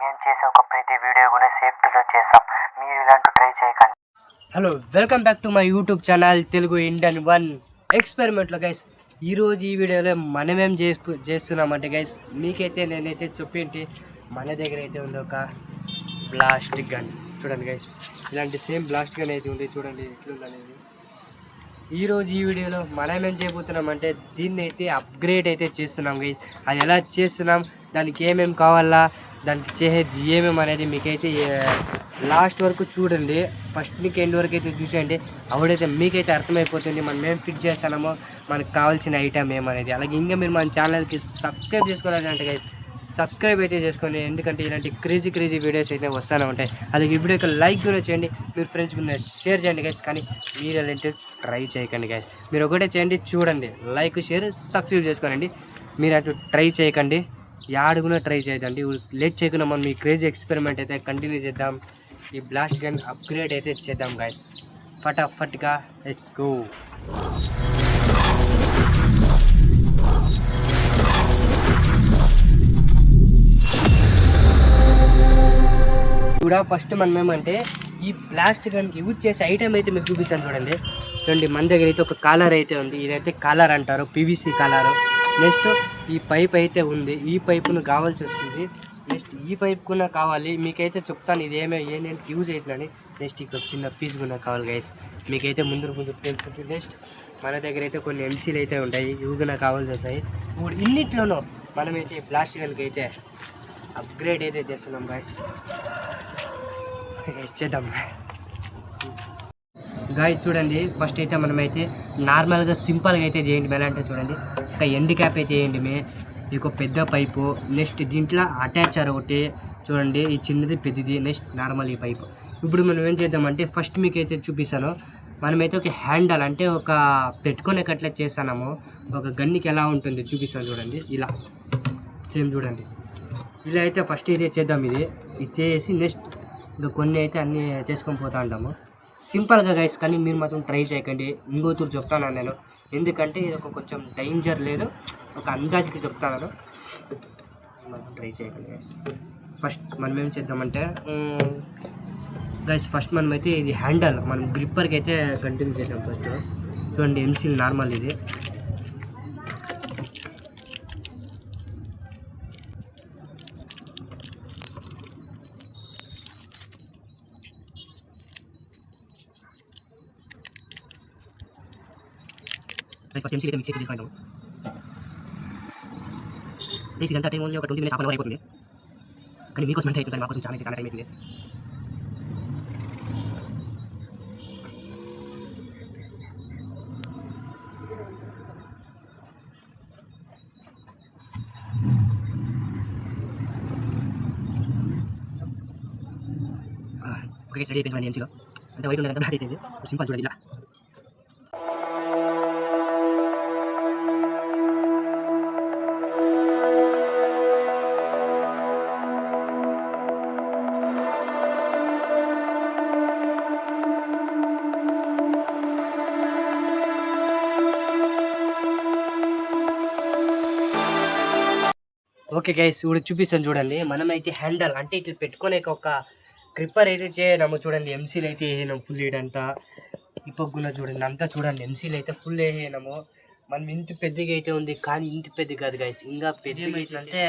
మేము చేసే ఒక ప్రతి వీడియో కూడా సేఫ్టీలో చేస్తాం. మీరు ఇలాంటి ట్రై చేయకండి. Hello, welcome back to my YouTube channel Telugu Indian one ఎక్స్పెరిమెంట్లో గైస్. ఈరోజు ఈ వీడియోలో మనమేం చేస్తున్నామంటే గైస్, మీకైతే నేనైతే చెప్పింటి మన దగ్గర అయితే ఉంది ఒక ప్లాస్టిక్ గన్. చూడండి గైస్, ఇలాంటి సేమ్ ప్లాస్టిక్ గన్ అయితే ఉంది. చూడండి ఎట్లుందనేది. ఈరోజు ఈ వీడియోలో మనం ఏం చేయబోతున్నామంటే దీన్ని అయితే అప్గ్రేడ్ అయితే చేస్తున్నాం గైస్. అది ఎలా చేస్తున్నాం, దానికి ఏమేమి కావాలా, దానికి చేసేది ఏమేమి అనేది మీకైతే లాస్ట్ వరకు చూడండి. ఫస్ట్ నుంచి ఎండ్ వరకు అయితే చూసేయండి. అప్పుడైతే మీకైతే అర్థమైపోతుంది మనం ఏం ఫిట్ చేస్తున్నామో, మనకు కావాల్సిన ఐటమ్ ఏమనేది. అలాగే ఇంకా మీరు మన ఛానల్కి సబ్స్క్రైబ్ చేసుకోవాలంటే గైస్ సబ్స్క్రైబ్ అయితే చేసుకోండి, ఎందుకంటే ఇలాంటి క్రేజీ వీడియోస్ అయితే వస్తూనే ఉంటాయి. అలాగే ఈ వీడియోకి లైక్ కూడా చేయండి, మీరు ఫ్రెండ్స్ కూడా షేర్ చేయండి గైస్. కానీ మీరు అలాంటి ట్రై చేయకండి గైస్, మీరు ఒకటే చేయండి, చూడండి, లైక్ షేర్ సబ్స్క్రైబ్ చేసుకోనండి. మీరు అటు ట్రై చేయకండి, యాడ్ కూడా ట్రై చేయదండి. లేట్ చేయకుండా మనం ఈ క్రేజీ ఎక్స్పెరిమెంట్ అయితే కంటిన్యూ చేద్దాం. ఈ బ్లాస్ట్ గన్ అప్గ్రేడ్ అయితే చేద్దాం గైస్. ఫటాఫట్గా లెట్స్ గో. కూడా ఫస్ట్ మనం ఏమంటే ఈ ప్లాస్టిక్ గన్కి యూజ్ చేసే ఐటమ్ అయితే మీకు చూపిస్తాను. చూడండి మన దగ్గర అయితే ఒక కాలర్ అయితే ఉంది. ఇదైతే కాలర్ అంటారు, పీవీసీ కాలరు. నెక్స్ట్ ఈ పైప్ అయితే ఉంది, ఈ పైపును కావాల్సి వస్తుంది. నెక్స్ట్ ఈ పైప్ కూడా కావాలి. మీకైతే చెప్తాను ఇది ఏంటంటే యూజ్ అవుతుందని. నెక్స్ట్ ఇక్కడ చిన్న పీస్ కూడా కావాలి గైస్, మీకైతే ముందు తెలుసుకుంటే. నెక్స్ట్ మన దగ్గర అయితే కొన్ని ఎంసీలు అయితే ఉంటాయి, ఇవి కూడా కావాల్సి వస్తాయి. ఇప్పుడు ఇన్నిట్లోనూ మనమైతే ప్లాస్టిక్ గన్కి అయితే అప్గ్రేడ్ అయితే చేస్తున్నాం గైస్. చేద్దాం గాయస్. చూడండి ఫస్ట్ అయితే మనమైతే నార్మల్గా సింపుల్గా అయితే చేయండి. ఎలా అంటే చూడండి, ఒక ఎండ్ క్యాప్ అయితే వేయండి. మీకు పెద్ద పైపు, నెక్స్ట్ దీంట్లో అటాచర్ ఒకటి చూడండి, ఈ చిన్నది పెద్దది, నెక్స్ట్ నార్మల్ ఈ పైపు. ఇప్పుడు మనం ఏం చేద్దామంటే ఫస్ట్ మీకు అయితే చూపిస్తాను. మనమైతే ఒక హ్యాండల్ అంటే ఒక పెట్టుకునేకట్లా చేస్తాము. ఒక గన్నికి ఎలా ఉంటుంది చూపిస్తాను చూడండి. ఇలా సేమ్ చూడండి, ఇలా అయితే ఫస్ట్ ఇదే చేద్దాం. ఇది చేసి నెక్స్ట్ ఇంకా కొన్ని అయితే అన్నీ చేసుకొని పోతూ ఉంటాము సింపుల్గా గైస్. కానీ మీరు మాత్రం ట్రై చేయకండి, ఇంకోతూరు చెప్తాను నేను, ఎందుకంటే ఇది ఒక కొంచెం డేంజర్ లేదు, ఒక అందాజుకి చెప్తాను. మాత్రం ట్రై చేయకండి గైస్. ఫస్ట్ మనం ఏం చేద్దామంటే గైస్, ఫస్ట్ మనమైతే ఇది హ్యాండల్ మనం గ్రిప్పర్కి అయితే కంటిన్యూ చేద్దాం. ఫస్ట్ చూడండి ఎంసీల్ నార్మల్ ఇది. ఫస్ట్ ఎంసీ అయితే మిక్స్ అయితే తీసుకుంటాము. ప్లీజ్ ఇదంతా టైం ఓన్లీ ఒక 20 minutes హాఫ్ అన్ అవర్ అయిపోతుంది. కానీ మీకోసం ఎంత అవుతుంది, మాకోసం చాలా టైం అవుతుంది. ఓకే రెడీ అయిపోయింది ఎంసీలో. అంటే వైట్ ఉండేదంతా బ్లాక్ అయిపోయింది. సింపుల్ చూడండి ఇలా. ఓకే గైస్, ఇప్పుడు చూపిస్తాను చూడండి. మనమైతే హ్యాండల్ అంటే ఇట్లా పెట్టుకునే ఒక క్రిప్పర్ అయితే చేయనాము. చూడండి ఎంసీలు అయితే వేసినాము ఫుల్ ఇడంతా. ఇప్పగున్న చూడండి అంతా చూడండి ఎంసీలు అయితే ఫుల్ వేసినాము. మనం ఇంత పెద్దగా అయితే ఉంది, కానీ ఇంత పెద్ద కాదు గైస్, ఇంకా పెద్దగా అయితే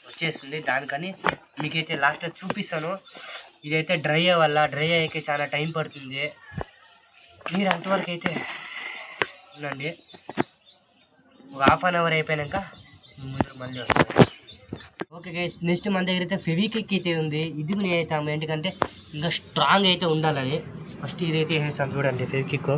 వచ్చేస్తుంది. దానికని మీకైతే లాస్ట్ చూపిస్తాను. ఇదైతే డ్రై అయ్యాక చాలా టైం పడుతుంది. మీరు అంతవరకు అయితే ఉండండి. ఒక హాఫ్ అన్ అవర్ అయిపోయాక ముందు మళ్ళీ వస్తుంది. ఓకే గైస్, నెక్స్ట్ మన దగ్గర అయితే ఫెవిక్విక్ అయితే ఉంది. ఇది కూడా వేస్తాము, ఎందుకంటే ఇంకా స్ట్రాంగ్ అయితే ఉండాలని. ఫస్ట్ ఇదైతే వేస్తాను చూడండి ఫెవిక్విక్.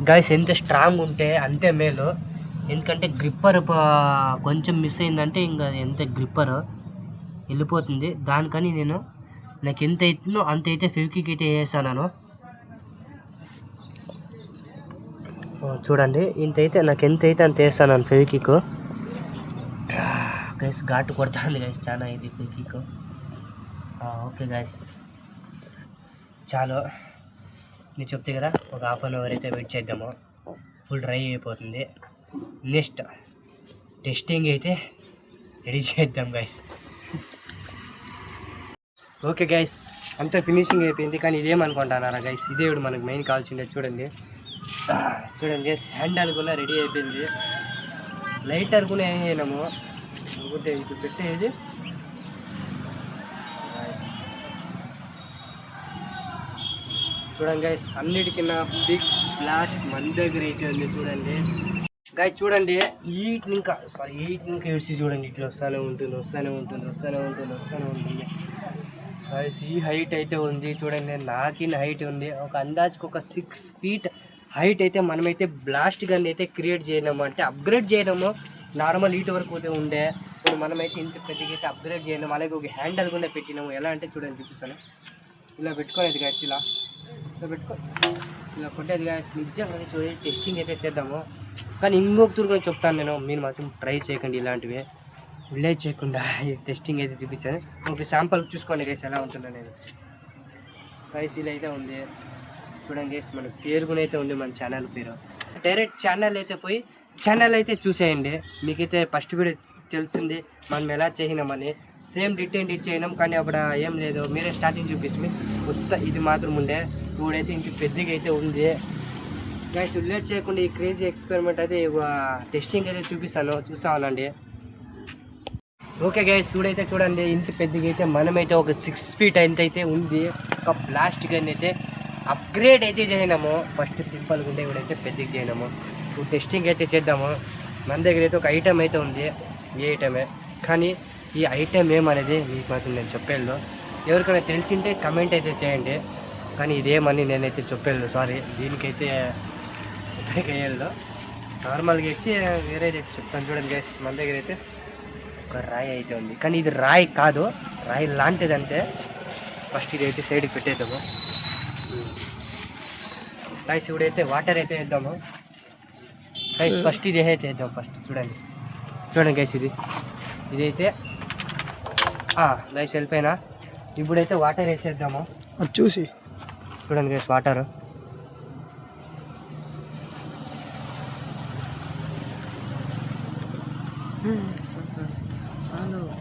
గైస్ ఎంత స్ట్రాంగ్ ఉంటే అంతే మేలు, ఎందుకంటే గ్రిప్పర్ కొంచెం మిస్ అయిందంటే ఇంకా ఎంత గ్రిప్పర్ వెళ్ళిపోతుంది. దానికని నాకు ఎంత అవుతుందో అంత అయితే ఫెవిక్విక్ అయితే వేసాను. చూడండి ఇంతైతే నాకు ఎంత అయితే అంత వేస్తాను ఫెవిక్విక్. గైస్ ఘాటు కొడుతుంది గైస్ చాలా ఇది ఫెవిక్విక్. ఓకే గైస్, చాలు నేను చెప్తే కదా, ఒక హాఫ్ అన్ అవర్ అయితే వెయిట్ చేద్దాము. ఫుల్ డ్రై అయిపోతుంది. నెక్స్ట్ టెస్టింగ్ అయితే రెడీ చేద్దాం గైస్. ఓకే గైస్, అంతా ఫినిషింగ్ అయిపోయింది. కానీ ఇదేమనుకుంటున్నారా గైస్, ఇదే ఇప్పుడు మనకు మెయిన్ కావాల్సిందే. చూడండి గైస్, హ్యాండల్ కూడా రెడీ అయిపోయింది. లైటర్ కూడా వేసినాము అనుకుంటే ఇది పెట్టేది. చూడండి గైస్, అన్నిటికన్నా బిగ్ బ్లాస్ట్ మన దగ్గర అయితే ఉంది. చూడండి గైస్, చూడండి ఎయిట్ ఇంకా వేసి చూడండి, ఇట్లా వస్తూనే ఉంటుంది గైస్. ఈ హైట్ అయితే ఉంది చూడండి, నాకిన హైట్ ఉంది. ఒక అందాజుకి ఒక 6 feet హైట్ అయితే మనమైతే బ్లాస్ట్ గన్ అయితే క్రియేట్ చేయలేము, అంటే అప్గ్రేడ్ చేయలేము. నార్మల్ ఈట్ వరకు అయితే ఉండే, ఇప్పుడు మనమైతే ఇంత పెద్దగా అయితే అప్గ్రేడ్ చేయలేము. అలాగే ఒక హ్యాండల్ కూడా పెట్టినాము. ఎలా అంటే చూడండి, చూపిస్తాను. ఇలా పెట్టుకోలేదు గాయస్, ఇలా కొట్టేది గాయస్. నిజంగా చూడండి, టెస్టింగ్ అయితే చేద్దాము. కానీ ఇంకొక తూరుగా చెప్తాను నేను, మీరు మాత్రం ట్రై చేయకండి ఇలాంటివి, విలేజ్ చేయకుండా టెస్టింగ్ అయితే చూపించాను. ఒక శాంపుల్ చూసుకోండి గైస్ ఎలా ఉంటుంది అనేది. గైస్ ఇలా అయితే ఉంది చూడండి గైస్, మన పేరు కూడా అయితే ఉంది, మన ఛానల్ పేరు. డైరెక్ట్ ఛానల్ అయితే పోయి ఛానల్ అయితే చూసేయండి, మీకైతే ఫస్ట్ వీడియో తెలిసింది మనం ఎలా చేయనామని. సేమ్ డిటైన్ చేయడం, కానీ అప్పుడు ఏం లేదు, మీరే స్టార్టింగ్ చూపిస్తుంది. మొత్తం ఇది మాత్రం ఉండే, ఇప్పుడైతే ఇంక పెద్దగా అయితే ఉంది గైస్. లేట్ చేయకుండా ఈ క్రేజీ ఎక్స్పెరిమెంట్ అయితే టెస్టింగ్ అయితే చూసామనండి. ఓకే గైస్, ఇప్పుడైతే చూడండి, ఇంత పెద్దగా అయితే మనమైతే ఒక 6 feet అయితే ఉంది. ఒక బ్లాస్ట్ గన్ అయితే అప్గ్రేడ్ అయితే చేయనాము. ఫస్ట్ సింపుల్గా ఉండే, ఇప్పుడైతే పెద్దగా చేయనాము. ఇప్పుడు టెస్టింగ్ అయితే చేద్దాము. మన దగ్గర అయితే ఒక ఐటమ్ అయితే ఉంది, ఈ ఐటమే. కానీ ఈ ఐటమ్ ఏమనేది మీకు మాత్రం నేను చెప్పేళ్ళు, ఎవరికైనా తెలిసింటే కమెంట్ అయితే చేయండి. కానీ ఇదేమని నేనైతే చెప్పేళ్ళు, సారీ. దీనికైతే వేయలేదు, నార్మల్గా అయితే వేరేది అయితే చెప్తాను. చూడండి గైస్, మన దగ్గర అయితే ఒక రాయి అయితే ఉంది, కానీ ఇది రాయి కాదు, రాయి లాంటిది అంతే. ఫస్ట్ ఇది అయితే సైడ్కి పెట్టేద్దాము గైస్. ఇప్పుడైతే వాటర్ అయితే వేద్దాము గైస్. ఫస్ట్ ఇది అయితే వేద్దాం ఫస్ట్. చూడండి గైస్, ఇదైతే గైస్ వెళ్ళిపోయినా. ఇప్పుడైతే వాటర్ వేసేద్దాము చూసి. చూడండి గైస్, వాటర్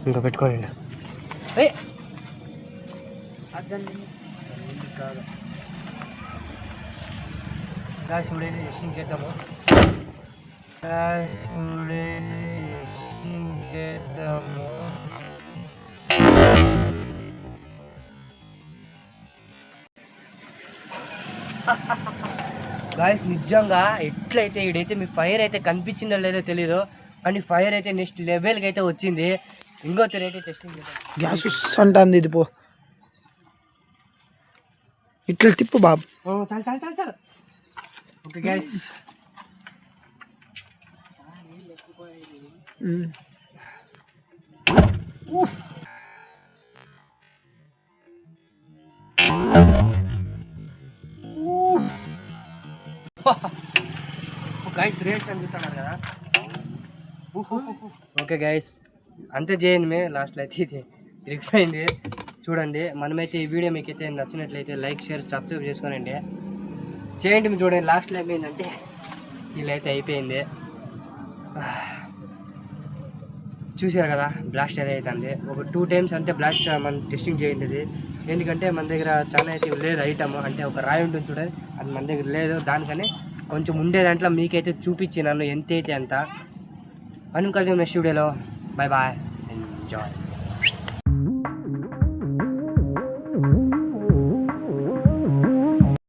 ఇంకా పెట్టుకోండి. గాయస్ ఇప్పుడైతే టెస్టింగ్ చేద్దాము. గాయస్ నిజంగా ఎట్లయితే ఇడైతే మీ ఫైర్ అయితే కనిపించిందో లేదో తెలీదు, కానీ ఫైర్ అయితే నెక్స్ట్ లెవెల్కి అయితే వచ్చింది. ఇంకో రేట్ టెస్టింగ్ గ్యాస్ అంటుంది. ఇది పో, ఇట్లా తిప్పు బాబు. చాలు. ఓకే గ్యాస్, గైస్ రేట్స్ అని చూస్తున్నారు కదా. ఓకే గైస్, అంతే చేయండి. లాస్ట్లో అయితే ఇది తిరిగిపోయింది. చూడండి, మనమైతే ఈ వీడియో మీకైతే నచ్చినట్లయితే లైక్, షేర్, సబ్స్క్రైబ్ చేసుకోనండి చేయండి. మీరు చూడండి, లాస్ట్లో ఏమైందంటే ఇలా అయితే అయిపోయింది. చూసారు కదా, బ్లాస్ట్ అయితే అవుతుంది. ఒక 2 times అంటే బ్లాస్ట్ మనం టెస్టింగ్ చేయండి. ఎందుకంటే మన దగ్గర చాలా అయితే లేదు ఐటమ్, అంటే ఒక రాయి ఉంటుంది చూడండి, అది మన దగ్గర లేదు. దానికని కొంచెం ఉండే దాంట్లో మీకైతే చూపించినాను ఎంతైతే అంత. మనం కలిసి నెక్స్ట్ వీడియోలో. Bye, enjoy.